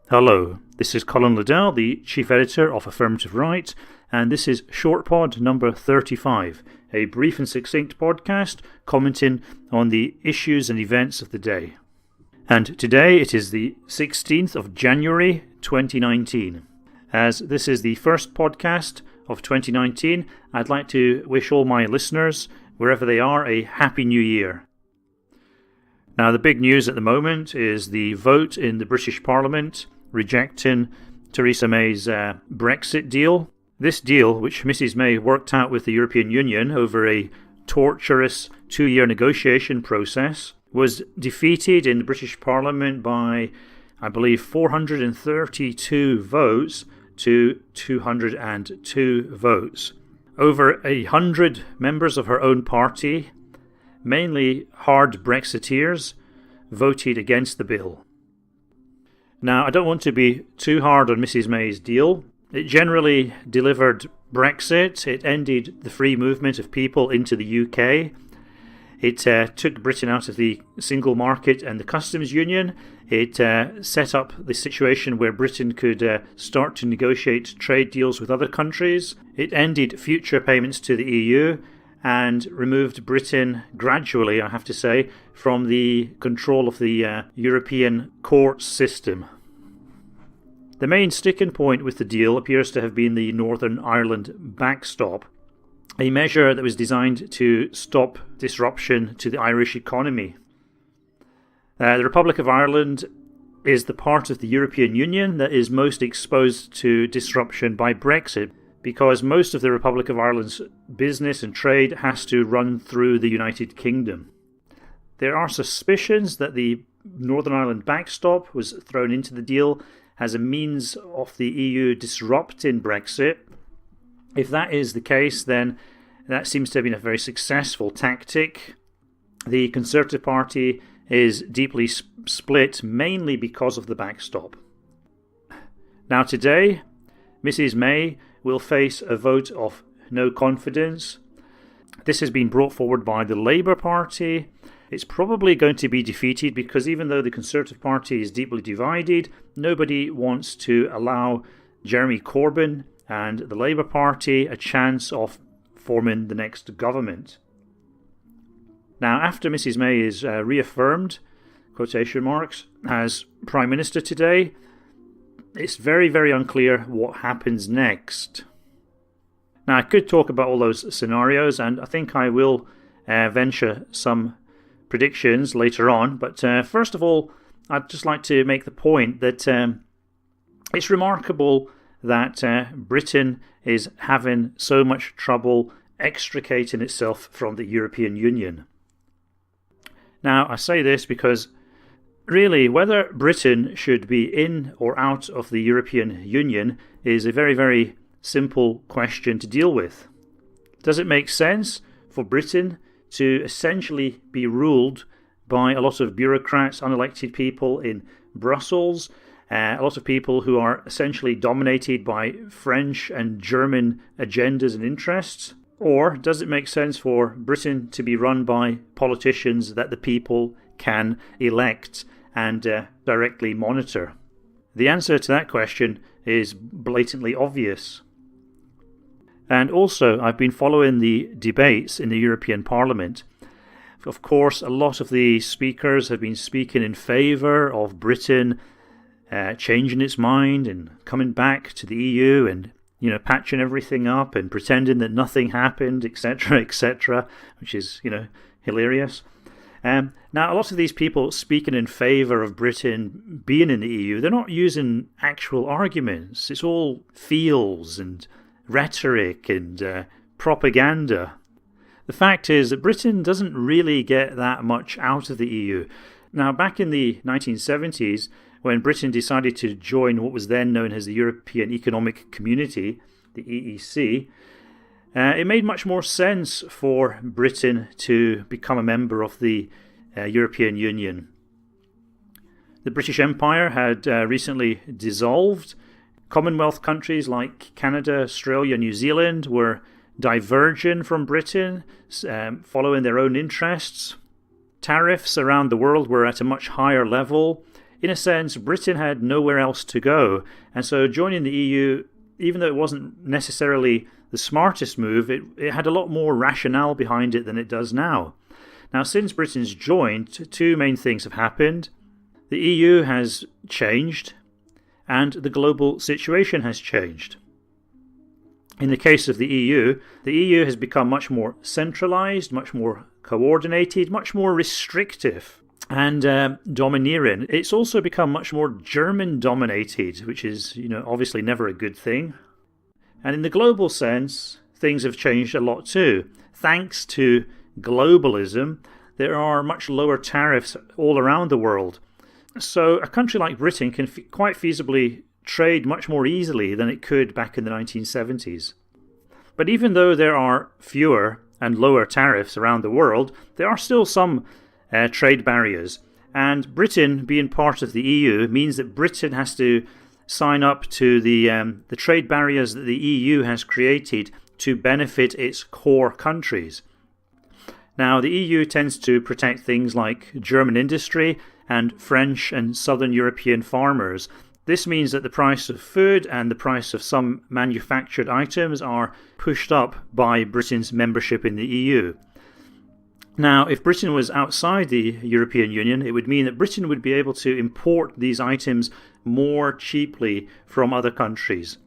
Hello, this is Colin Liddell, the Chief Editor of Affirmative Right, and this is Shortpod number 35, a brief and succinct podcast commenting on the issues and events of the day. And today it is the 16th of January 2019. As this is the first podcast of 2019, I'd like to wish all my listeners, wherever they are, a Happy New Year. Now, the big news at the moment is the vote in the British Parliament rejecting Theresa May's Brexit deal. This deal, which Mrs May worked out with the European Union over a torturous 2-year negotiation process, was defeated in the British Parliament by, I believe, 432 votes to 202 votes. Over 100 members of her own party, mainly hard Brexiteers, voted against the bill. Now, I don't want to be too hard on Mrs May's deal. It generally delivered Brexit. It ended the free movement of people into the UK. It took Britain out of the single market and the customs union. It set up the situation where Britain could start to negotiate trade deals with other countries. It ended future payments to the EU and removed Britain gradually, I have to say, from the control of the European court system. The main sticking point with the deal appears to have been the Northern Ireland backstop, a measure that was designed to stop disruption to the Irish economy. The Republic of Ireland is the part of the European Union that is most exposed to disruption by Brexit, because most of the Republic of Ireland's business and trade has to run through the United Kingdom. There are suspicions that the Northern Ireland backstop was thrown into the deal as a means of the EU disrupting Brexit. If that is the case, then that seems to have been a very successful tactic. The Conservative Party is deeply split, mainly because of the backstop. Now today, Mrs May will face a vote of no confidence. This has been brought forward by the Labour Party. It's probably going to be defeated because even though the Conservative Party is deeply divided, nobody wants to allow Jeremy Corbyn and the Labour Party a chance of forming the next government. Now, after Mrs May is reaffirmed, quotation marks, as Prime Minister today, it's very, very unclear what happens next. Now, I could talk about all those scenarios, and I think I will venture some predictions later on. But first of all, I'd just like to make the point that it's remarkable that Britain is having so much trouble extricating itself from the European Union. Now, I say this because really, whether Britain should be in or out of the European Union is a very, very simple question to deal with. Does it make sense for Britain to essentially be ruled by a lot of bureaucrats, unelected people in Brussels, a lot of people who are essentially dominated by French and German agendas and interests? Or does it make sense for Britain to be run by politicians that the people can elect and directly monitor? The answer to that question is blatantly obvious. And also, I've been following the debates in the European Parliament. Of course, a lot of the speakers have been speaking in favour of Britain changing its mind and coming back to the EU and, patching everything up and pretending that nothing happened, etc., etc., which is, hilarious. Now, a lot of these people speaking in favour of Britain being in the EU, they're not using actual arguments. It's all feels and rhetoric and propaganda. The fact is that Britain doesn't really get that much out of the EU. Now, back in the 1970s, when Britain decided to join what was then known as the European Economic Community, the EEC, it made much more sense for Britain to become a member of the European Union. The British Empire had recently dissolved. Commonwealth countries like Canada, Australia, New Zealand were diverging from Britain, following their own interests. Tariffs around the world were at a much higher level. in a sense, Britain had nowhere else to go. And so joining the EU, even though it wasn't necessarily the smartest move, it had a lot more rationale behind it than it does now. Now, since Britain's joined, two main things have happened. The EU has changed, and the global situation has changed. In the case of the EU has become much more centralized, much more coordinated, much more restrictive and domineering. It's also become much more German-dominated, which is, obviously never a good thing. And in the global sense, things have changed a lot too. Thanks to globalism, there are much lower tariffs all around the world. So a country like Britain can quite feasibly trade much more easily than it could back in the 1970s. But even though there are fewer and lower tariffs around the world, there are still some trade barriers. And Britain, being part of the EU, means that Britain has to sign up to the trade barriers that the EU has created to benefit its core countries. Now, the EU tends to protect things like German industry and French and Southern European farmers. This means that the price of food and the price of some manufactured items are pushed up by Britain's membership in the EU. Now, if Britain was outside the European Union, it would mean that Britain would be able to import these items more cheaply from other countries.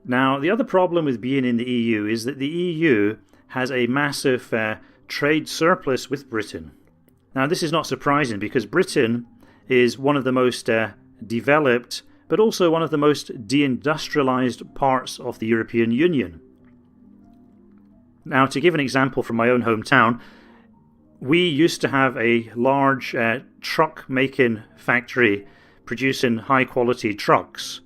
Now, the other problem with being in the EU is that the EU has a massive trade surplus with Britain. Now, this is not surprising because Britain is one of the most developed but also one of the most deindustrialized parts of the European Union. Now, to give an example from my own hometown, we used to have a large truck-making factory producing high-quality trucks.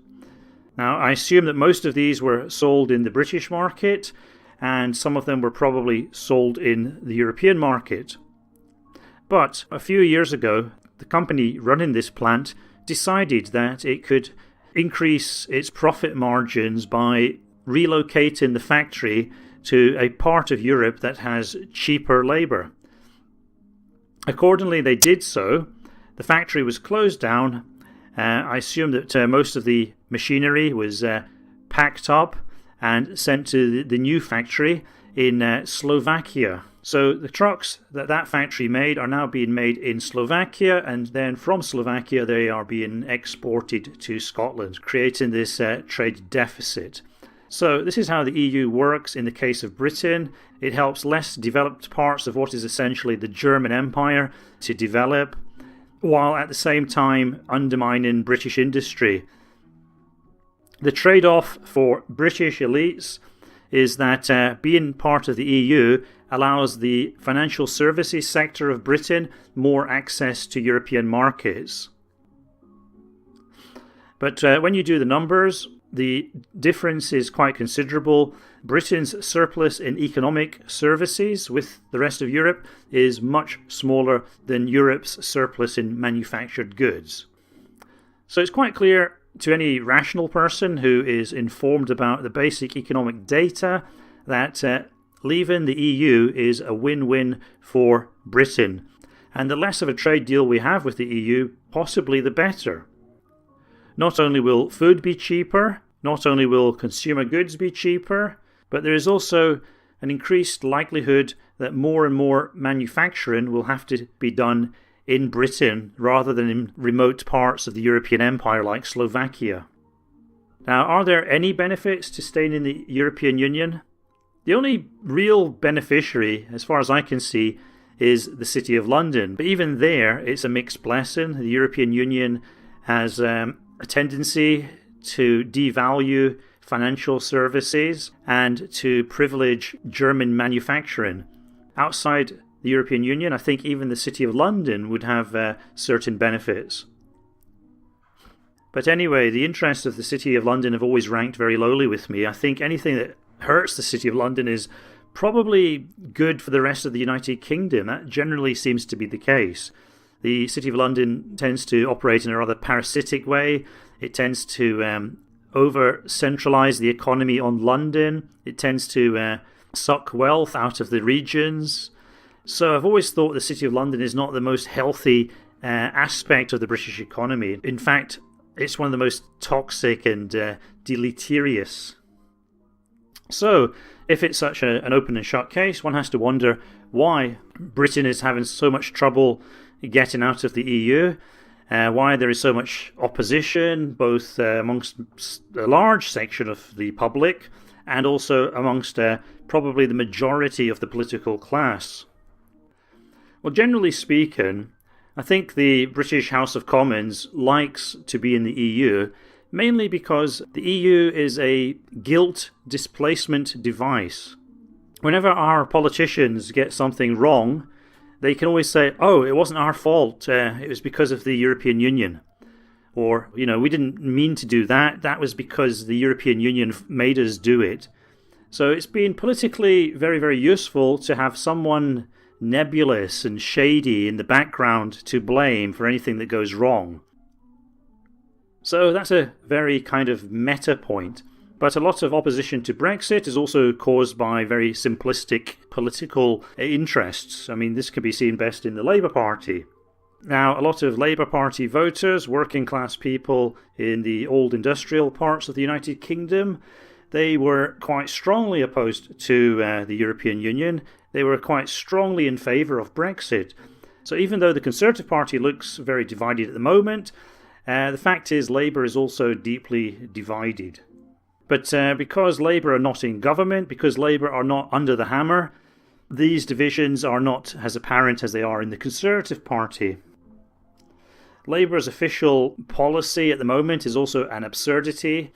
Now, I assume that most of these were sold in the British market, and some of them were probably sold in the European market. But a few years ago, the company running this plant decided that it could increase its profit margins by relocating the factory to a part of Europe that has cheaper labour. Accordingly, they did so. The factory was closed down. I assume that most of the machinery was packed up and sent to the new factory in Slovakia. So the trucks that factory made are now being made in Slovakia, and then from Slovakia they are being exported to Scotland, creating this trade deficit. So this is how the EU works in the case of Britain. It helps less developed parts of what is essentially the German Empire to develop, while at the same time undermining British industry. The trade-off for British elites is that being part of the EU allows the financial services sector of Britain more access to European markets. But when you do the numbers, the difference is quite considerable. Britain's surplus in economic services with the rest of Europe is much smaller than Europe's surplus in manufactured goods. So it's quite clear to any rational person who is informed about the basic economic data that leaving the EU is a win-win for Britain. And the less of a trade deal we have with the EU, possibly the better. Not only will food be cheaper, not only will consumer goods be cheaper, but there is also an increased likelihood that more and more manufacturing will have to be done in Britain rather than in remote parts of the European Empire like Slovakia. Now, are there any benefits to staying in the European Union? The only real beneficiary, as far as I can see, is the City of London. But even there, it's a mixed blessing. The European Union has a tendency to devalue financial services and to privilege German manufacturing. Outside the European Union, I think even the City of London would have certain benefits. But anyway, the interests of the City of London have always ranked very lowly with me. I think anything that hurts the City of London is probably good for the rest of the United Kingdom. That generally seems to be the case. The City of London tends to operate in a rather parasitic way. It tends to over-centralise the economy on London. It tends to suck wealth out of the regions. So I've always thought the City of London is not the most healthy aspect of the British economy. In fact, it's one of the most toxic and deleterious. So, if it's such an open and shut case, one has to wonder why Britain is having so much trouble getting out of the EU, why there is so much opposition, both amongst a large section of the public and also amongst probably the majority of the political class. Well, generally speaking, I think the British House of Commons likes to be in the EU, mainly because the EU is a guilt displacement device. Whenever our politicians get something wrong, they can always say, oh, it wasn't our fault, it was because of the European Union. Or, we didn't mean to do that, that was because the European Union made us do it. So it's been politically very, very useful to have someone nebulous and shady in the background to blame for anything that goes wrong. So that's a very kind of meta point. But a lot of opposition to Brexit is also caused by very simplistic political interests. I mean, this can be seen best in the Labour Party. Now, a lot of Labour Party voters, working class people in the old industrial parts of the United Kingdom, they were quite strongly opposed to the European Union. They were quite strongly in favour of Brexit. So even though the Conservative Party looks very divided at the moment, the fact is Labour is also deeply divided. But because Labour are not in government, because Labour are not under the hammer, these divisions are not as apparent as they are in the Conservative Party. Labour's official policy at the moment is also an absurdity.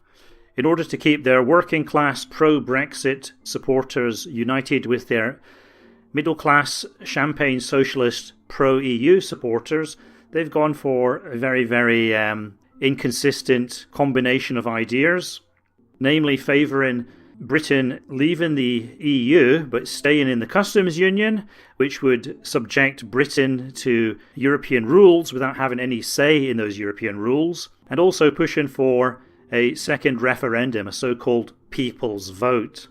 In order to keep their working class pro-Brexit supporters united with their middle class champagne socialist pro-EU supporters, they've gone for a very, very inconsistent combination of ideas, namely favouring Britain leaving the EU but staying in the customs union, which would subject Britain to European rules without having any say in those European rules, and also pushing for a second referendum, a so-called people's vote.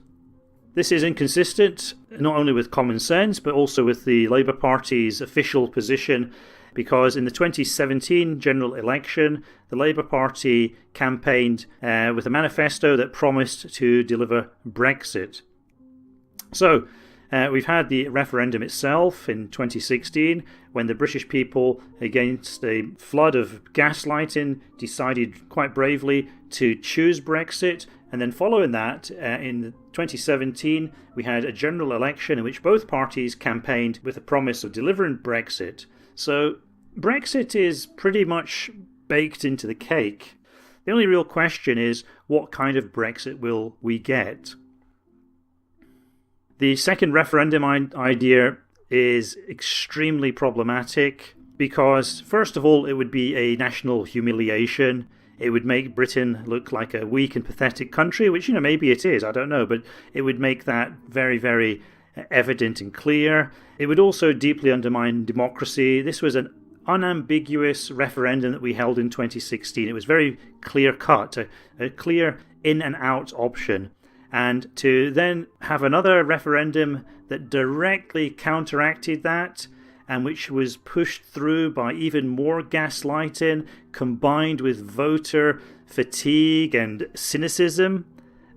This is inconsistent not only with common sense but also with the Labour Party's official position, because in the 2017 general election, the Labour Party campaigned with a manifesto that promised to deliver Brexit. So, we've had the referendum itself in 2016, when the British people, against a flood of gaslighting, decided quite bravely to choose Brexit. And then following that, in 2017, we had a general election in which both parties campaigned with a promise of delivering Brexit. So Brexit is pretty much baked into the cake. The only real question is, what kind of Brexit will we get? The second referendum idea is extremely problematic because, first of all, it would be a national humiliation. It would make Britain look like a weak and pathetic country, which, maybe it is, I don't know, but it would make that very, very evident and clear. It would also deeply undermine democracy. This was an unambiguous referendum that we held in 2016. It was very clear-cut, a clear in and out option. And to then have another referendum that directly counteracted that, and which was pushed through by even more gaslighting, combined with voter fatigue and cynicism,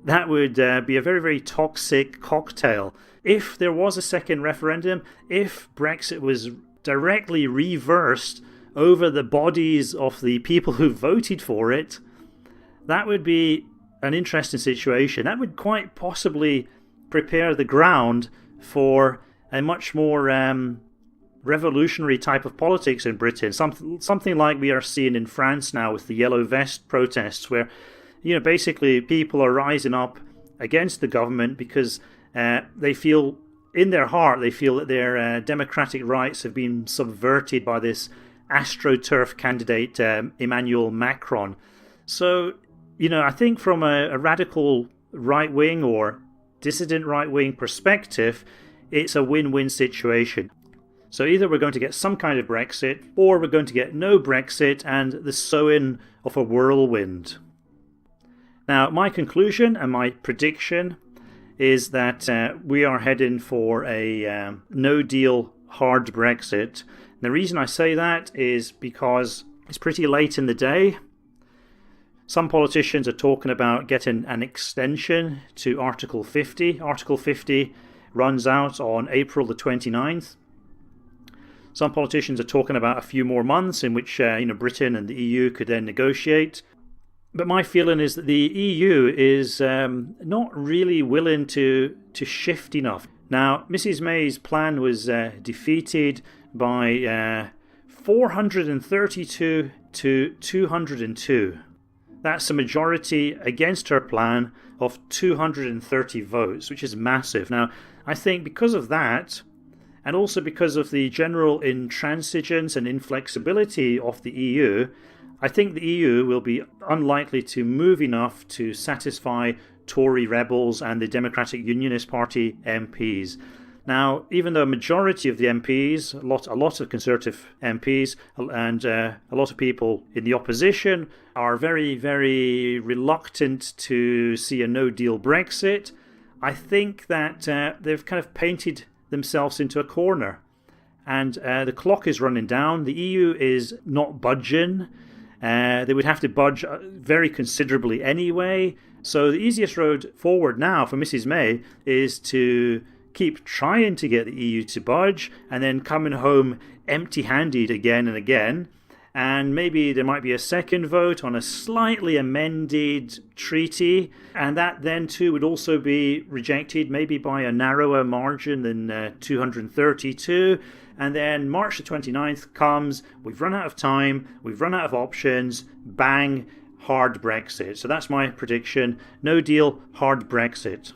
that would be a very, very toxic cocktail. If there was a second referendum, if Brexit was directly reversed over the bodies of the people who voted for it, that would be an interesting situation. That would quite possibly prepare the ground for a much more revolutionary type of politics in Britain, something like we are seeing in France now with the Yellow Vest protests, where basically people are rising up against the government because they feel, in their heart, they feel that their democratic rights have been subverted by this AstroTurf candidate, Emmanuel Macron. So, I think from a radical right-wing or dissident right-wing perspective, it's a win-win situation. So either we're going to get some kind of Brexit, or we're going to get no Brexit and the sowing of a whirlwind. Now, my conclusion and my prediction is that we are heading for a no-deal hard Brexit. The reason I say that is because it's pretty late in the day. Some politicians are talking about getting an extension to Article 50. Article 50 runs out on April the 29th. Some politicians are talking about a few more months in which Britain and the EU could then negotiate. But my feeling is that the EU is not really willing to shift enough. Now, Mrs May's plan was defeated by 432 to 202. That's a majority against her plan of 230 votes, which is massive. Now, I think because of that, and also because of the general intransigence and inflexibility of the EU, I think the EU will be unlikely to move enough to satisfy Tory rebels and the Democratic Unionist Party MPs. Now, even though a majority of the MPs, a lot of Conservative MPs and a lot of people in the opposition are very, very reluctant to see a no-deal Brexit, I think that they've kind of painted themselves into a corner. And the clock is running down. The EU is not budging. They would have to budge very considerably anyway. So the easiest road forward now for Mrs May is to keep trying to get the EU to budge and then coming home empty-handed again and again. And maybe there might be a second vote on a slightly amended treaty, and that then too would also be rejected, maybe by a narrower margin than 232. And then March the 29th comes, we've run out of time, we've run out of options, bang, hard Brexit. So that's my prediction. No deal, hard Brexit.